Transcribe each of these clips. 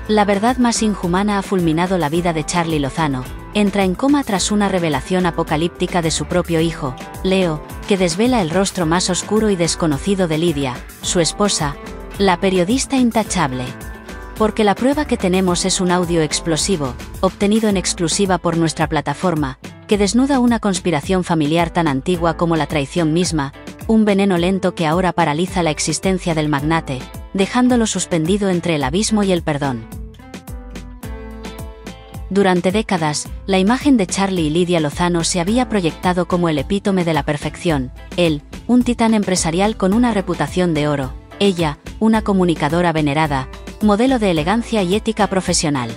La verdad más inhumana ha fulminado la vida de Charlie Lozano. Entra en coma tras una revelación apocalíptica de su propio hijo, Leo, que desvela el rostro más oscuro y desconocido de Lidia, su esposa, la periodista intachable. Porque la prueba que tenemos es un audio explosivo, obtenido en exclusiva por nuestra plataforma, que desnuda una conspiración familiar tan antigua como la traición misma, un veneno lento que ahora paraliza la existencia del magnate, dejándolo suspendido entre el abismo y el perdón. Durante décadas, la imagen de Charlie y Lidia Lozano se había proyectado como el epítome de la perfección, él, un titán empresarial con una reputación de oro, ella, una comunicadora venerada, modelo de elegancia y ética profesional.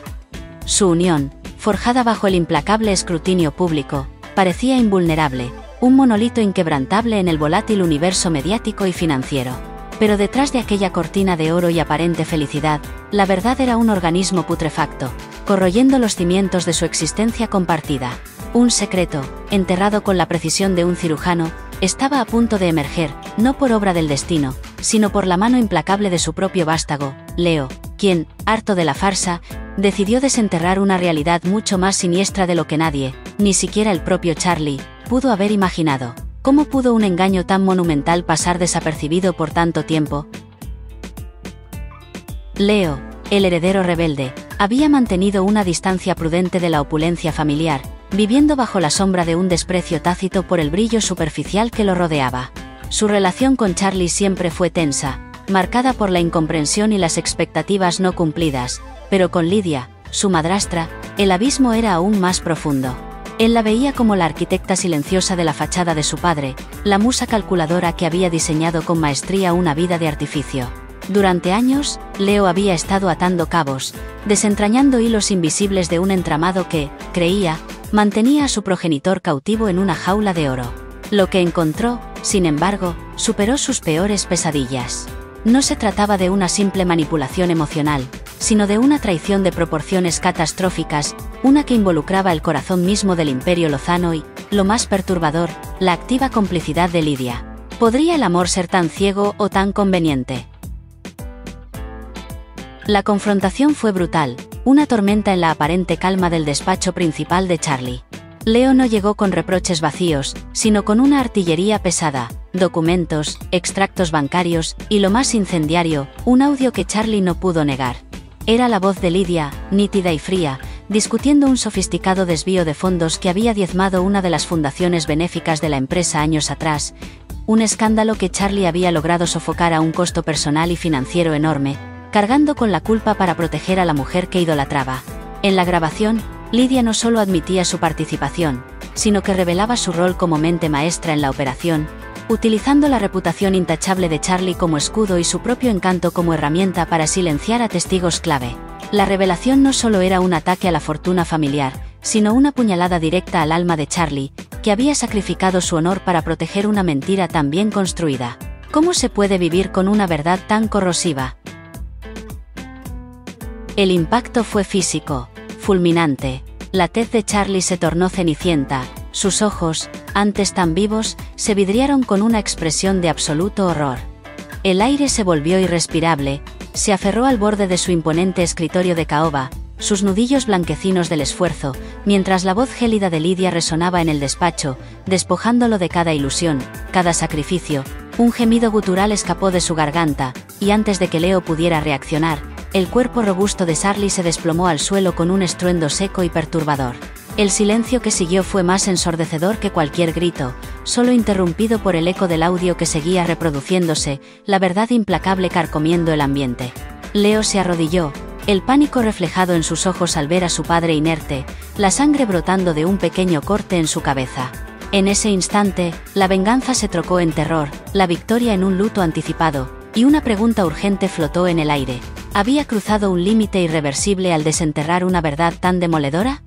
Su unión, forjada bajo el implacable escrutinio público, parecía invulnerable, un monolito inquebrantable en el volátil universo mediático y financiero. Pero detrás de aquella cortina de oro y aparente felicidad, la verdad era un organismo putrefacto, corroyendo los cimientos de su existencia compartida. Un secreto, enterrado con la precisión de un cirujano, estaba a punto de emerger, no por obra del destino, sino por la mano implacable de su propio vástago, Leo, quien, harto de la farsa, decidió desenterrar una realidad mucho más siniestra de lo que nadie, ni siquiera el propio Charlie, pudo haber imaginado. ¿Cómo pudo un engaño tan monumental pasar desapercibido por tanto tiempo? Leo, el heredero rebelde, había mantenido una distancia prudente de la opulencia familiar, viviendo bajo la sombra de un desprecio tácito por el brillo superficial que lo rodeaba. Su relación con Charlie siempre fue tensa, marcada por la incomprensión y las expectativas no cumplidas, pero con Lidia, su madrastra, el abismo era aún más profundo. Él la veía como la arquitecta silenciosa de la fachada de su padre, la musa calculadora que había diseñado con maestría una vida de artificio. Durante años, Leo había estado atando cabos, desentrañando hilos invisibles de un entramado que, creía, mantenía a su progenitor cautivo en una jaula de oro. Lo que encontró, sin embargo, superó sus peores pesadillas. No se trataba de una simple manipulación emocional, sino de una traición de proporciones catastróficas, una que involucraba el corazón mismo del Imperio Lozano y, lo más perturbador, la activa complicidad de Lidia. ¿Podría el amor ser tan ciego o tan conveniente? La confrontación fue brutal, una tormenta en la aparente calma del despacho principal de Charlie. Leo no llegó con reproches vacíos, sino con una artillería pesada, documentos, extractos bancarios, y lo más incendiario, un audio que Charlie no pudo negar. Era la voz de Lidia, nítida y fría, discutiendo un sofisticado desvío de fondos que había diezmado una de las fundaciones benéficas de la empresa años atrás, un escándalo que Charlie había logrado sofocar a un costo personal y financiero enorme, cargando con la culpa para proteger a la mujer que idolatraba. En la grabación, Lidia no solo admitía su participación, sino que revelaba su rol como mente maestra en la operación, utilizando la reputación intachable de Charlie como escudo y su propio encanto como herramienta para silenciar a testigos clave. La revelación no solo era un ataque a la fortuna familiar, sino una puñalada directa al alma de Charlie, que había sacrificado su honor para proteger una mentira tan bien construida. ¿Cómo se puede vivir con una verdad tan corrosiva? El impacto fue físico, fulminante. La tez de Charlie se tornó cenicienta, sus ojos, antes tan vivos, se vidriaron con una expresión de absoluto horror. El aire se volvió irrespirable, se aferró al borde de su imponente escritorio de caoba, sus nudillos blanquecinos del esfuerzo, mientras la voz gélida de Lidia resonaba en el despacho, despojándolo de cada ilusión, cada sacrificio. Un gemido gutural escapó de su garganta, y antes de que Leo pudiera reaccionar, el cuerpo robusto de Charlie se desplomó al suelo con un estruendo seco y perturbador. El silencio que siguió fue más ensordecedor que cualquier grito, solo interrumpido por el eco del audio que seguía reproduciéndose, la verdad implacable carcomiendo el ambiente. Leo se arrodilló, el pánico reflejado en sus ojos al ver a su padre inerte, la sangre brotando de un pequeño corte en su cabeza. En ese instante, la venganza se trocó en terror, la victoria en un luto anticipado, y una pregunta urgente flotó en el aire. ¿Había cruzado un límite irreversible al desenterrar una verdad tan demoledora?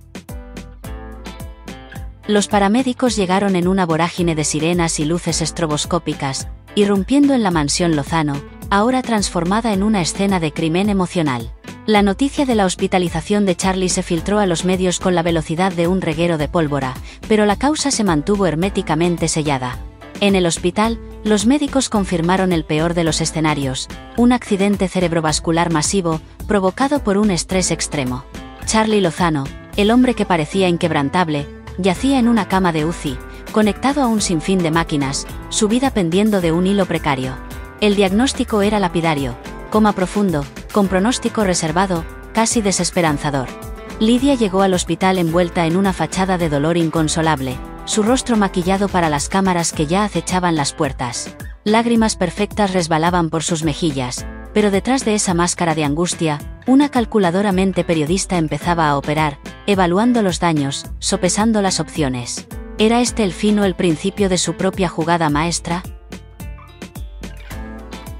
Los paramédicos llegaron en una vorágine de sirenas y luces estroboscópicas, irrumpiendo en la mansión Lozano, ahora transformada en una escena de crimen emocional. La noticia de la hospitalización de Charlie se filtró a los medios con la velocidad de un reguero de pólvora, pero la causa se mantuvo herméticamente sellada. En el hospital, los médicos confirmaron el peor de los escenarios, un accidente cerebrovascular masivo, provocado por un estrés extremo. Charlie Lozano, el hombre que parecía inquebrantable, yacía en una cama de UCI, conectado a un sinfín de máquinas, su vida pendiendo de un hilo precario. El diagnóstico era lapidario: coma profundo, con pronóstico reservado, casi desesperanzador. Lidia llegó al hospital envuelta en una fachada de dolor inconsolable, su rostro maquillado para las cámaras que ya acechaban las puertas. Lágrimas perfectas resbalaban por sus mejillas, pero detrás de esa máscara de angustia, una calculadora mente periodista empezaba a operar, evaluando los daños, sopesando las opciones. ¿Era este el fin o el principio de su propia jugada maestra?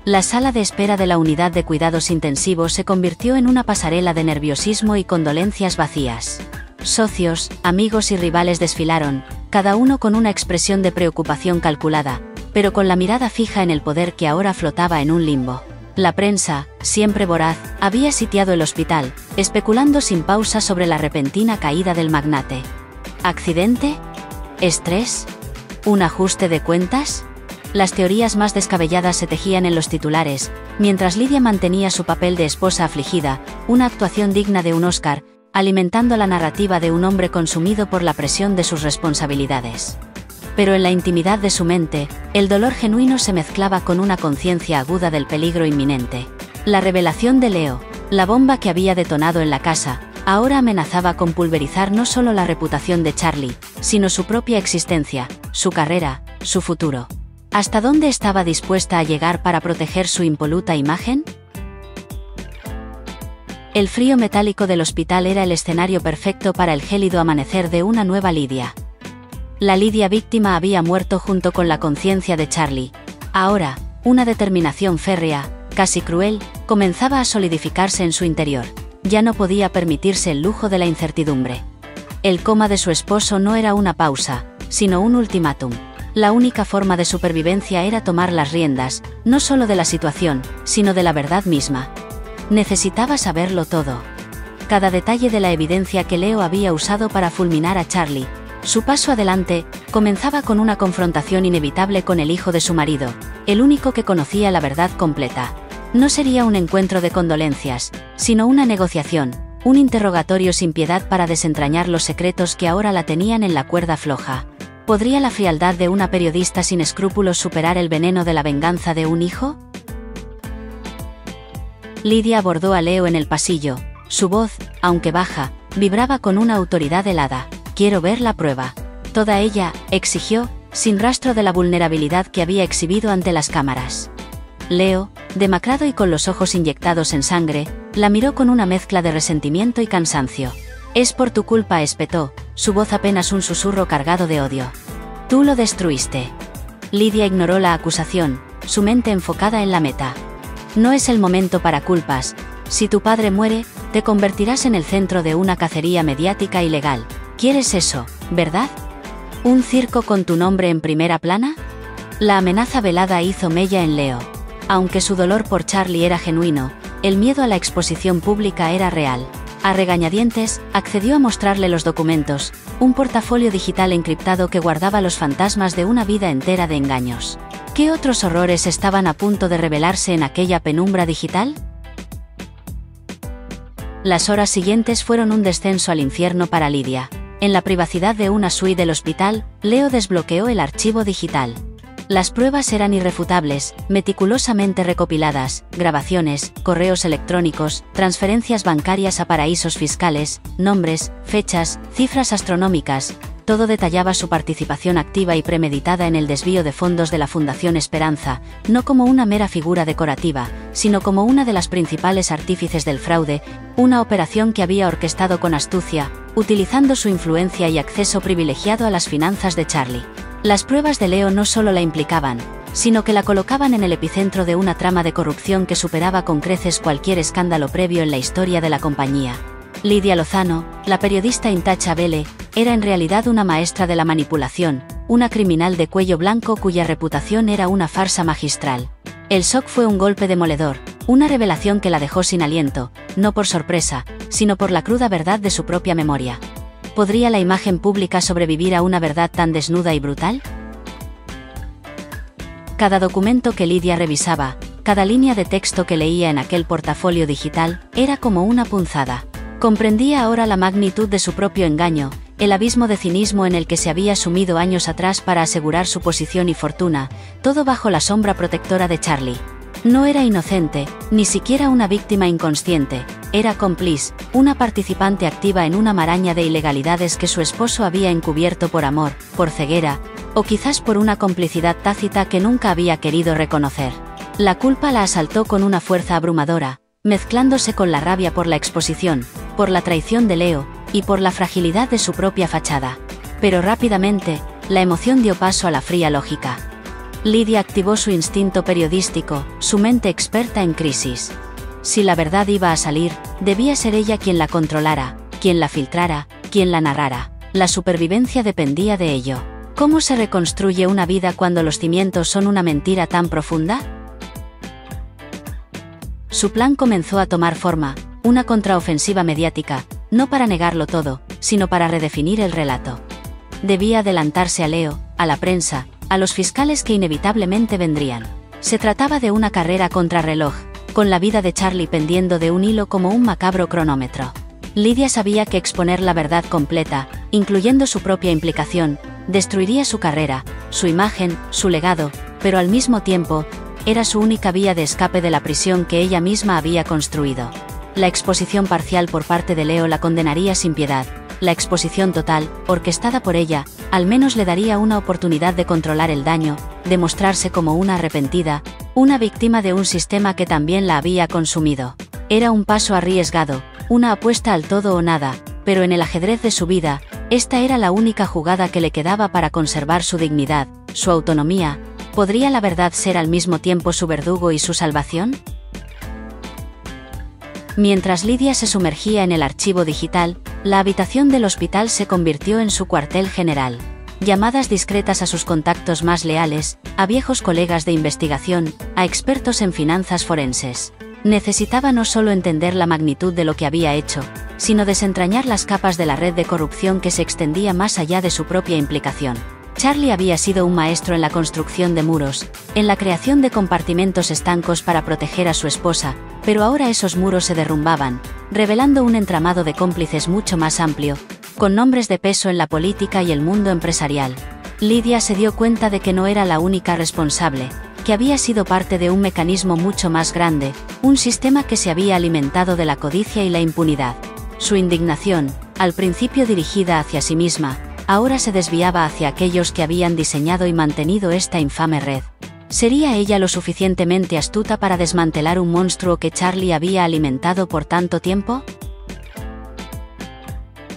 La sala de espera de la unidad de cuidados intensivos se convirtió en una pasarela de nerviosismo y condolencias vacías. Socios, amigos y rivales desfilaron, cada uno con una expresión de preocupación calculada, pero con la mirada fija en el poder que ahora flotaba en un limbo. La prensa, siempre voraz, había sitiado el hospital, especulando sin pausa sobre la repentina caída del magnate. ¿Accidente? ¿Estrés? ¿Un ajuste de cuentas? Las teorías más descabelladas se tejían en los titulares, mientras Lidia mantenía su papel de esposa afligida, una actuación digna de un Oscar, alimentando la narrativa de un hombre consumido por la presión de sus responsabilidades. Pero en la intimidad de su mente, el dolor genuino se mezclaba con una conciencia aguda del peligro inminente. La revelación de Leo, la bomba que había detonado en la casa, ahora amenazaba con pulverizar no solo la reputación de Charlie, sino su propia existencia, su carrera, su futuro. ¿Hasta dónde estaba dispuesta a llegar para proteger su impoluta imagen? El frío metálico del hospital era el escenario perfecto para el gélido amanecer de una nueva Lidia. La Lidia víctima había muerto junto con la conciencia de Charlie. Ahora, una determinación férrea, casi cruel, comenzaba a solidificarse en su interior. Ya no podía permitirse el lujo de la incertidumbre. El coma de su esposo no era una pausa, sino un ultimátum. La única forma de supervivencia era tomar las riendas, no solo de la situación, sino de la verdad misma. Necesitaba saberlo todo. Cada detalle de la evidencia que Leo había usado para fulminar a Charlie. Su paso adelante comenzaba con una confrontación inevitable con el hijo de su marido, el único que conocía la verdad completa. No sería un encuentro de condolencias, sino una negociación, un interrogatorio sin piedad para desentrañar los secretos que ahora la tenían en la cuerda floja. ¿Podría la frialdad de una periodista sin escrúpulos superar el veneno de la venganza de un hijo? Lidia abordó a Leo en el pasillo. Su voz, aunque baja, vibraba con una autoridad helada. «Quiero ver la prueba». Toda ella, exigió, sin rastro de la vulnerabilidad que había exhibido ante las cámaras. Leo, demacrado y con los ojos inyectados en sangre, la miró con una mezcla de resentimiento y cansancio. «Es por tu culpa», espetó, su voz apenas un susurro cargado de odio. «Tú lo destruiste». Lidia ignoró la acusación, su mente enfocada en la meta. «No es el momento para culpas. Si tu padre muere, te convertirás en el centro de una cacería mediática ilegal. ¿Quieres eso, verdad? ¿Un circo con tu nombre en primera plana?». La amenaza velada hizo mella en Leo. Aunque su dolor por Charlie era genuino, el miedo a la exposición pública era real. A regañadientes, accedió a mostrarle los documentos, un portafolio digital encriptado que guardaba los fantasmas de una vida entera de engaños. ¿Qué otros horrores estaban a punto de revelarse en aquella penumbra digital? Las horas siguientes fueron un descenso al infierno para Lidia. En la privacidad de una suite del hospital, Leo desbloqueó el archivo digital. Las pruebas eran irrefutables, meticulosamente recopiladas: grabaciones, correos electrónicos, transferencias bancarias a paraísos fiscales, nombres, fechas, cifras astronómicas. Todo detallaba su participación activa y premeditada en el desvío de fondos de la Fundación Esperanza, no como una mera figura decorativa, sino como una de las principales artífices del fraude, una operación que había orquestado con astucia, utilizando su influencia y acceso privilegiado a las finanzas de Charlie. Las pruebas de Leo no solo la implicaban, sino que la colocaban en el epicentro de una trama de corrupción que superaba con creces cualquier escándalo previo en la historia de la compañía. Lidia Lozano, la periodista intachable, era en realidad una maestra de la manipulación, una criminal de cuello blanco cuya reputación era una farsa magistral. El shock fue un golpe demoledor, una revelación que la dejó sin aliento, no por sorpresa, sino por la cruda verdad de su propia memoria. ¿Podría la imagen pública sobrevivir a una verdad tan desnuda y brutal? Cada documento que Lydia revisaba, cada línea de texto que leía en aquel portafolio digital, era como una punzada. Comprendía ahora la magnitud de su propio engaño, el abismo de cinismo en el que se había sumido años atrás para asegurar su posición y fortuna, todo bajo la sombra protectora de Charlie. No era inocente, ni siquiera una víctima inconsciente, era cómplice, una participante activa en una maraña de ilegalidades que su esposo había encubierto por amor, por ceguera, o quizás por una complicidad tácita que nunca había querido reconocer. La culpa la asaltó con una fuerza abrumadora, mezclándose con la rabia por la exposición, por la traición de Leo, y por la fragilidad de su propia fachada. Pero rápidamente, la emoción dio paso a la fría lógica. Lydia activó su instinto periodístico, su mente experta en crisis. Si la verdad iba a salir, debía ser ella quien la controlara, quien la filtrara, quien la narrara. La supervivencia dependía de ello. ¿Cómo se reconstruye una vida cuando los cimientos son una mentira tan profunda? Su plan comenzó a tomar forma, una contraofensiva mediática, no para negarlo todo, sino para redefinir el relato. Debía adelantarse a Leo, a la prensa, a los fiscales que inevitablemente vendrían. Se trataba de una carrera contrarreloj, con la vida de Charlie pendiendo de un hilo como un macabro cronómetro. Lydia sabía que exponer la verdad completa, incluyendo su propia implicación, destruiría su carrera, su imagen, su legado, pero al mismo tiempo, era su única vía de escape de la prisión que ella misma había construido. La exposición parcial por parte de Leo la condenaría sin piedad. La exposición total, orquestada por ella, al menos le daría una oportunidad de controlar el daño, de mostrarse como una arrepentida, una víctima de un sistema que también la había consumido. Era un paso arriesgado, una apuesta al todo o nada, pero en el ajedrez de su vida, esta era la única jugada que le quedaba para conservar su dignidad, su autonomía. ¿Podría la verdad ser al mismo tiempo su verdugo y su salvación? Mientras Lydia se sumergía en el archivo digital, la habitación del hospital se convirtió en su cuartel general. Llamadas discretas a sus contactos más leales, a viejos colegas de investigación, a expertos en finanzas forenses. Necesitaba no solo entender la magnitud de lo que había hecho, sino desentrañar las capas de la red de corrupción que se extendía más allá de su propia implicación. Charlie había sido un maestro en la construcción de muros, en la creación de compartimentos estancos para proteger a su esposa, pero ahora esos muros se derrumbaban, revelando un entramado de cómplices mucho más amplio, con nombres de peso en la política y el mundo empresarial. Lydia se dio cuenta de que no era la única responsable, que había sido parte de un mecanismo mucho más grande, un sistema que se había alimentado de la codicia y la impunidad. Su indignación, al principio dirigida hacia sí misma, ahora se desviaba hacia aquellos que habían diseñado y mantenido esta infame red. ¿Sería ella lo suficientemente astuta para desmantelar un monstruo que Charlie había alimentado por tanto tiempo?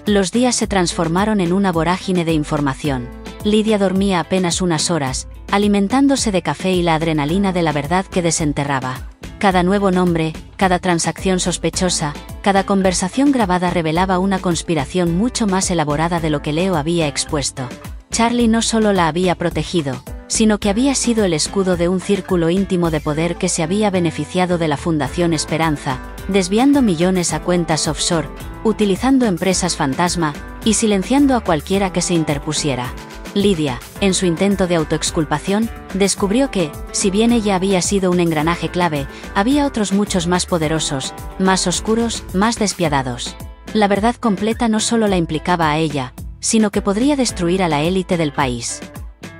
Los días se transformaron en una vorágine de información. Lydia dormía apenas unas horas, alimentándose de café y la adrenalina de la verdad que desenterraba. Cada nuevo nombre, cada transacción sospechosa, cada conversación grabada revelaba una conspiración mucho más elaborada de lo que Leo había expuesto. Charlie no solo la había protegido, sino que había sido el escudo de un círculo íntimo de poder que se había beneficiado de la Fundación Esperanza, desviando millones a cuentas offshore, utilizando empresas fantasma, y silenciando a cualquiera que se interpusiera. Lydia, en su intento de autoexculpación, descubrió que, si bien ella había sido un engranaje clave, había otros muchos más poderosos, más oscuros, más despiadados. La verdad completa no solo la implicaba a ella, sino que podría destruir a la élite del país.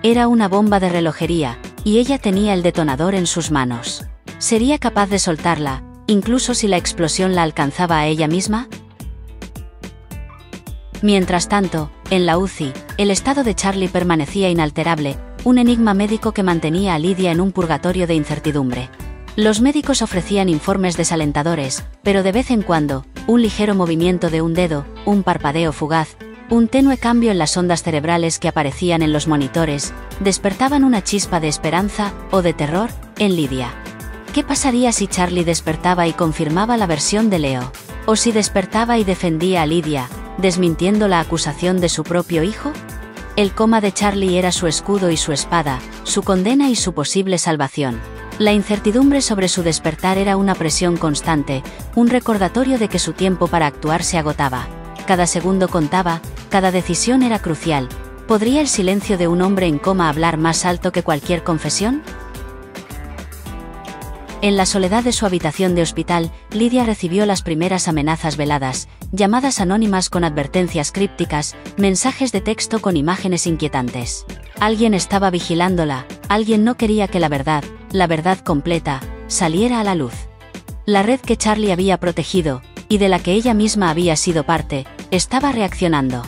Era una bomba de relojería, y ella tenía el detonador en sus manos. ¿Sería capaz de soltarla, incluso si la explosión la alcanzaba a ella misma? Mientras tanto, en la UCI, el estado de Charlie permanecía inalterable, un enigma médico que mantenía a Lydia en un purgatorio de incertidumbre. Los médicos ofrecían informes desalentadores, pero de vez en cuando, un ligero movimiento de un dedo, un parpadeo fugaz, un tenue cambio en las ondas cerebrales que aparecían en los monitores, despertaban una chispa de esperanza, o de terror, en Lydia. ¿Qué pasaría si Charlie despertaba y confirmaba la versión de Leo? ¿O si despertaba y defendía a Lydia, desmintiendo la acusación de su propio hijo? El coma de Charlie era su escudo y su espada, su condena y su posible salvación. La incertidumbre sobre su despertar era una presión constante, un recordatorio de que su tiempo para actuar se agotaba. Cada segundo contaba, cada decisión era crucial. ¿Podría el silencio de un hombre en coma hablar más alto que cualquier confesión? En la soledad de su habitación de hospital, Lidia recibió las primeras amenazas veladas, llamadas anónimas con advertencias crípticas, mensajes de texto con imágenes inquietantes. Alguien estaba vigilándola, alguien no quería que la verdad completa, saliera a la luz. La red que Charlie había protegido, y de la que ella misma había sido parte, estaba reaccionando.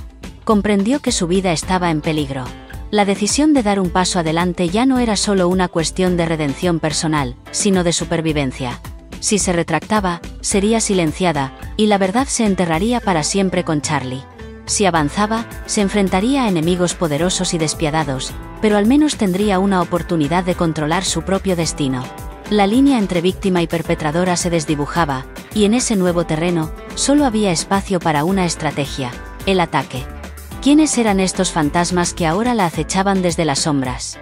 Comprendió que su vida estaba en peligro. La decisión de dar un paso adelante ya no era solo una cuestión de redención personal, sino de supervivencia. Si se retractaba, sería silenciada, y la verdad se enterraría para siempre con Charlie. Si avanzaba, se enfrentaría a enemigos poderosos y despiadados, pero al menos tendría una oportunidad de controlar su propio destino. La línea entre víctima y perpetradora se desdibujaba, y en ese nuevo terreno, solo había espacio para una estrategia: el ataque. ¿Quiénes eran estos fantasmas que ahora la acechaban desde las sombras?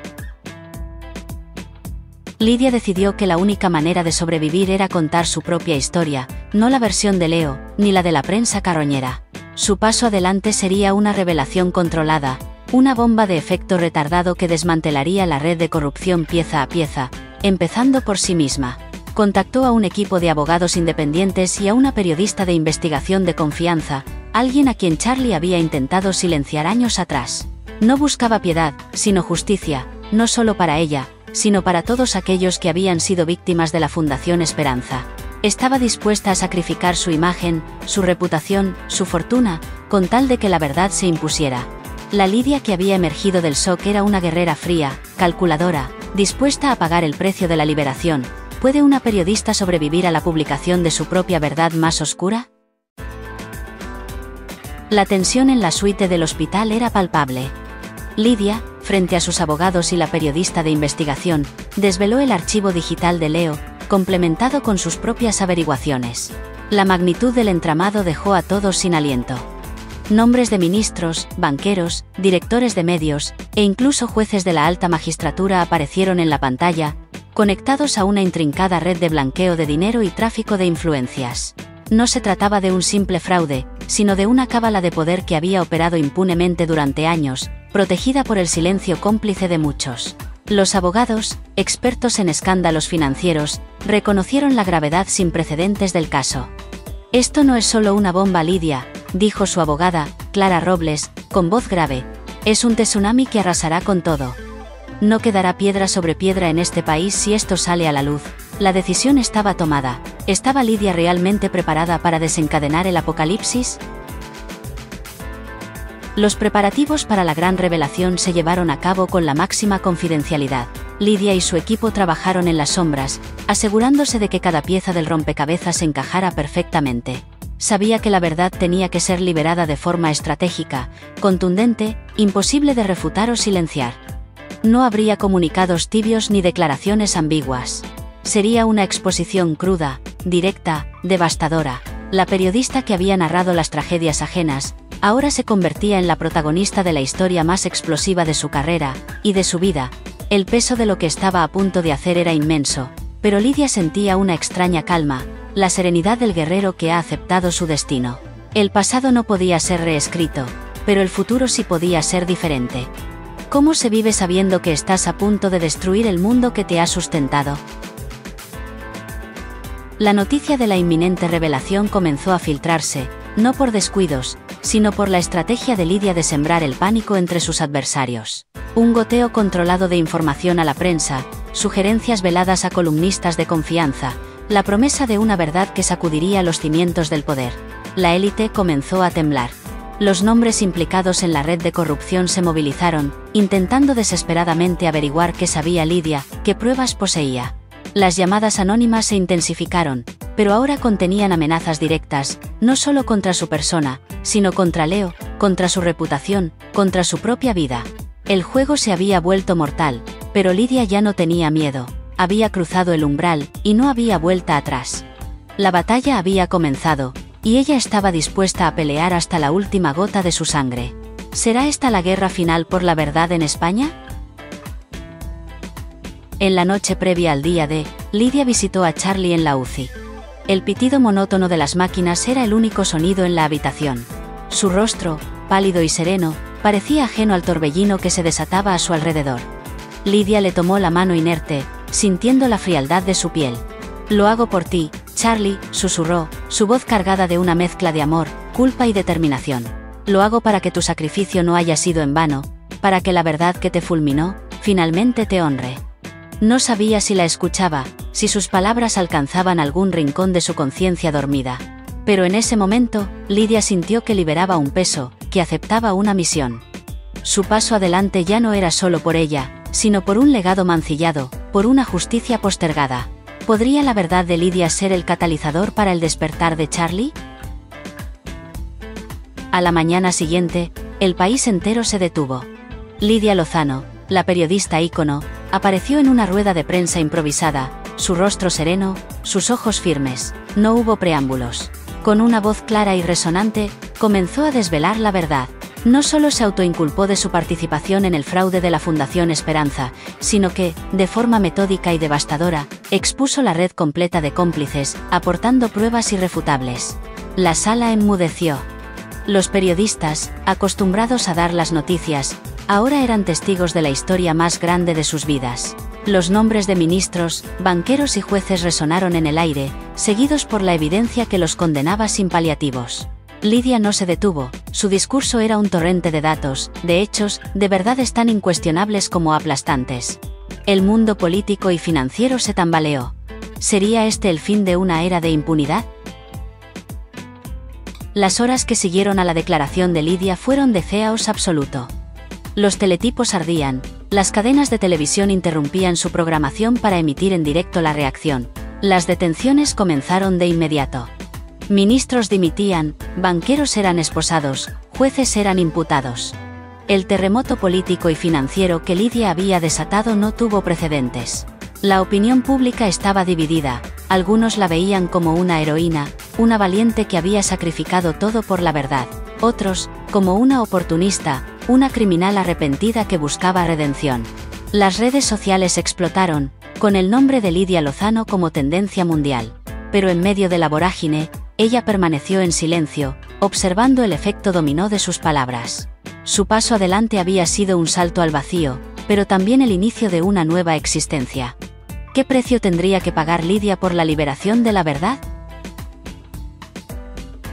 Lidia decidió que la única manera de sobrevivir era contar su propia historia, no la versión de Leo, ni la de la prensa carroñera. Su paso adelante sería una revelación controlada, una bomba de efecto retardado que desmantelaría la red de corrupción pieza a pieza, empezando por sí misma. Contactó a un equipo de abogados independientes y a una periodista de investigación de confianza, alguien a quien Charlie había intentado silenciar años atrás. No buscaba piedad, sino justicia, no solo para ella, sino para todos aquellos que habían sido víctimas de la Fundación Esperanza. Estaba dispuesta a sacrificar su imagen, su reputación, su fortuna, con tal de que la verdad se impusiera. La Lidia que había emergido del shock era una guerrera fría, calculadora, dispuesta a pagar el precio de la liberación. ¿Puede una periodista sobrevivir a la publicación de su propia verdad más oscura? La tensión en la suite del hospital era palpable. Lidia, frente a sus abogados y la periodista de investigación, desveló el archivo digital de Leo, complementado con sus propias averiguaciones. La magnitud del entramado dejó a todos sin aliento. Nombres de ministros, banqueros, directores de medios, e incluso jueces de la alta magistratura aparecieron en la pantalla, conectados a una intrincada red de blanqueo de dinero y tráfico de influencias. No se trataba de un simple fraude, sino de una cábala de poder que había operado impunemente durante años, protegida por el silencio cómplice de muchos. Los abogados, expertos en escándalos financieros, reconocieron la gravedad sin precedentes del caso. «Esto no es solo una bomba, Lidia», dijo su abogada, Clara Robles, con voz grave. «Es un tsunami que arrasará con todo. No quedará piedra sobre piedra en este país si esto sale a la luz». La decisión estaba tomada. ¿Estaba Lidia realmente preparada para desencadenar el apocalipsis? Los preparativos para la gran revelación se llevaron a cabo con la máxima confidencialidad. Lidia y su equipo trabajaron en las sombras, asegurándose de que cada pieza del rompecabezas encajara perfectamente. Sabía que la verdad tenía que ser liberada de forma estratégica, contundente, imposible de refutar o silenciar. No habría comunicados tibios ni declaraciones ambiguas. Sería una exposición cruda, directa, devastadora. La periodista que había narrado las tragedias ajenas, ahora se convertía en la protagonista de la historia más explosiva de su carrera, y de su vida. El peso de lo que estaba a punto de hacer era inmenso, pero Lidia sentía una extraña calma, la serenidad del guerrero que ha aceptado su destino. El pasado no podía ser reescrito, pero el futuro sí podía ser diferente. ¿Cómo se vive sabiendo que estás a punto de destruir el mundo que te ha sustentado? La noticia de la inminente revelación comenzó a filtrarse, no por descuidos, sino por la estrategia de Lidia de sembrar el pánico entre sus adversarios. Un goteo controlado de información a la prensa, sugerencias veladas a columnistas de confianza, la promesa de una verdad que sacudiría los cimientos del poder. La élite comenzó a temblar. Los nombres implicados en la red de corrupción se movilizaron, intentando desesperadamente averiguar qué sabía Lidia, qué pruebas poseía. Las llamadas anónimas se intensificaron, pero ahora contenían amenazas directas, no solo contra su persona, sino contra Leo, contra su reputación, contra su propia vida. El juego se había vuelto mortal, pero Lidia ya no tenía miedo. Había cruzado el umbral, y no había vuelta atrás. La batalla había comenzado, y ella estaba dispuesta a pelear hasta la última gota de su sangre. ¿Será esta la guerra final por la verdad en España? En la noche previa al día D, Lidia visitó a Charlie en la UCI. El pitido monótono de las máquinas era el único sonido en la habitación. Su rostro, pálido y sereno, parecía ajeno al torbellino que se desataba a su alrededor. Lidia le tomó la mano inerte, sintiendo la frialdad de su piel. Lo hago por ti, Charlie, susurró, su voz cargada de una mezcla de amor, culpa y determinación. Lo hago para que tu sacrificio no haya sido en vano, para que la verdad que te fulminó, finalmente te honre. No sabía si la escuchaba, si sus palabras alcanzaban algún rincón de su conciencia dormida. Pero en ese momento, Lydia sintió que liberaba un peso, que aceptaba una misión. Su paso adelante ya no era solo por ella, sino por un legado mancillado, por una justicia postergada. ¿Podría la verdad de Lydia ser el catalizador para el despertar de Charlie? A la mañana siguiente, el país entero se detuvo. Lydia Lozano, la periodista ícono, apareció en una rueda de prensa improvisada, su rostro sereno, sus ojos firmes. No hubo preámbulos. Con una voz clara y resonante, comenzó a desvelar la verdad. No solo se autoinculpó de su participación en el fraude de la Fundación Esperanza, sino que, de forma metódica y devastadora, expuso la red completa de cómplices, aportando pruebas irrefutables. La sala enmudeció. Los periodistas, acostumbrados a dar las noticias, ahora eran testigos de la historia más grande de sus vidas. Los nombres de ministros, banqueros y jueces resonaron en el aire, seguidos por la evidencia que los condenaba sin paliativos. Lydia no se detuvo, su discurso era un torrente de datos, de hechos, de verdades tan incuestionables como aplastantes. El mundo político y financiero se tambaleó. ¿Sería este el fin de una era de impunidad? Las horas que siguieron a la declaración de Lydia fueron de caos absoluto. Los teletipos ardían, las cadenas de televisión interrumpían su programación para emitir en directo la reacción. Las detenciones comenzaron de inmediato. Ministros dimitían, banqueros eran esposados, jueces eran imputados. El terremoto político y financiero que Lydia había desatado no tuvo precedentes. La opinión pública estaba dividida, algunos la veían como una heroína, una valiente que había sacrificado todo por la verdad, otros, como una oportunista, una criminal arrepentida que buscaba redención. Las redes sociales explotaron, con el nombre de Lydia Lozano como tendencia mundial. Pero en medio de la vorágine, ella permaneció en silencio, observando el efecto dominó de sus palabras. Su paso adelante había sido un salto al vacío, pero también el inicio de una nueva existencia. ¿Qué precio tendría que pagar Lydia por la liberación de la verdad?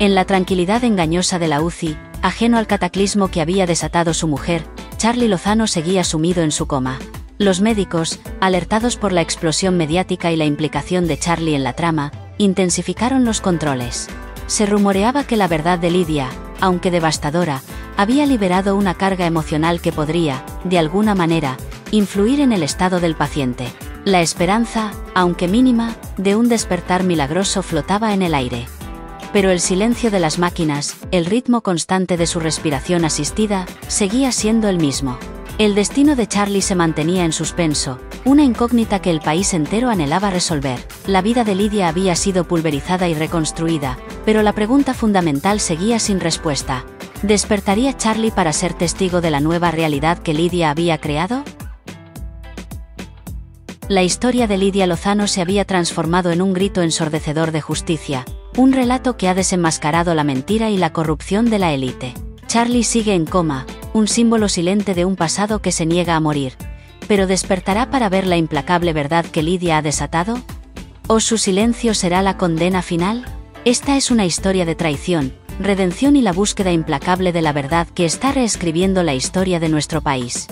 En la tranquilidad engañosa de la UCI, ajeno al cataclismo que había desatado su mujer, Charlie Lozano seguía sumido en su coma. Los médicos, alertados por la explosión mediática y la implicación de Charlie en la trama, intensificaron los controles. Se rumoreaba que la verdad de Lydia, aunque devastadora, había liberado una carga emocional que podría, de alguna manera, influir en el estado del paciente. La esperanza, aunque mínima, de un despertar milagroso flotaba en el aire. Pero el silencio de las máquinas, el ritmo constante de su respiración asistida, seguía siendo el mismo. El destino de Charlie se mantenía en suspenso, una incógnita que el país entero anhelaba resolver. La vida de Lydia había sido pulverizada y reconstruida, pero la pregunta fundamental seguía sin respuesta. ¿Despertaría Charlie para ser testigo de la nueva realidad que Lydia había creado? La historia de Lydia Lozano se había transformado en un grito ensordecedor de justicia, un relato que ha desenmascarado la mentira y la corrupción de la élite. Charlie sigue en coma, un símbolo silente de un pasado que se niega a morir. ¿Pero despertará para ver la implacable verdad que Lydia ha desatado? ¿O su silencio será la condena final? Esta es una historia de traición, redención y la búsqueda implacable de la verdad que está reescribiendo la historia de nuestro país.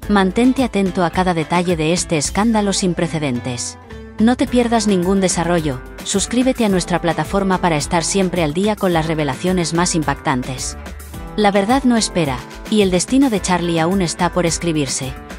Mantente atento a cada detalle de este escándalo sin precedentes. No te pierdas ningún desarrollo, suscríbete a nuestra plataforma para estar siempre al día con las revelaciones más impactantes. La verdad no espera, y el destino de Charlie aún está por escribirse.